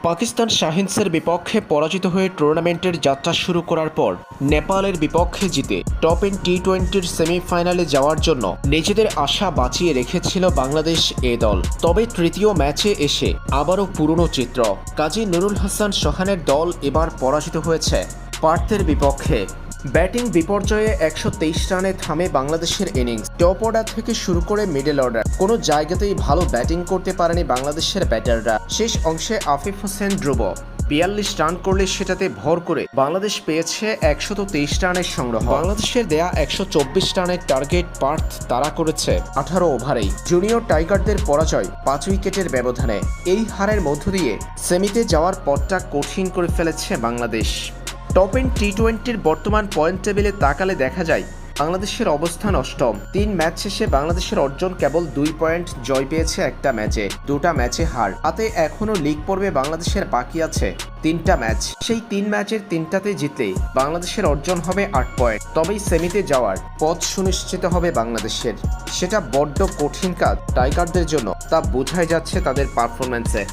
পাকিস্তান শাহিনসের বিপক্ষে পরাজিত হয়ে টুর্নামেন্টের যাত্রা শুরু করার পর নেপালের বিপক্ষে জিতে টপ 10 টি-20 সেমিফাইনালে যাওয়ার জন্য নিজেদের আশা বাঁচিয়ে রেখেছিল বাংলাদেশ এ দল। তবে তৃতীয় ম্যাচে এসে আবারও পুরনো চিত্র। কাজী নুরুল হাসান সোহানের দল এবার পরাজিত হয়েছে পার্থের বিপক্ষে। ব্যাটিং বিপর্যয়ে 123 রানে থামে বাংলাদেশের ইনিংস। টপ অর্ডার থেকে শুরু করে মিডল অর্ডার কোনো জায়গাতেই ভালো ব্যাটিং করতে পারেনি বাংলাদেশের ব্যাটাররা। শেষ অংশে আফিফ হোসেন ধ্রুব 42 রান করলে সেটাতে ভর করে বাংলাদেশ পেয়েছে 123 রানের সংগ্রহ। বাংলাদেশের দেয়া 124 রানের টার্গেট পার্থ তাড়া করেছে 18 ওভারেই। জুনিয়র টাইগারদের পরাজয় 5 উইকেটের ব্যবধানে। এই হারের মধ্য দিয়ে সেমিতে যাওয়ার পথটা কঠিন করে ফেলেছে বাংলাদেশ। টপ 10 টি-20 বর্তমান পয়েন্ট টেবিলে তাকালে দেখা যায় বাংলাদেশের অবস্থান অষ্টম। 3 ম্যাচ শেষে বাংলাদেশের অর্জন কেবল 2 পয়েন্ট, জয় পেয়েছে একটা ম্যাচে, 2টা ম্যাচে হার। হাতে এখনও লিগ পর্বে বাংলাদেশের বাকি আছে 3টা ম্যাচ। সেই 3 ম্যাচের 3টাতে জিতলে বাংলাদেশের অর্জন হবে 8 পয়েন্ট। তবেই সেমিতে যাওয়ার পথ সুনিশ্চিত হবে বাংলাদেশের। সেটা বড্ড কঠিন কাজ টাইগারদের জন্য, তা বোঝাই যাচ্ছে তাদের পারফরম্যান্সে।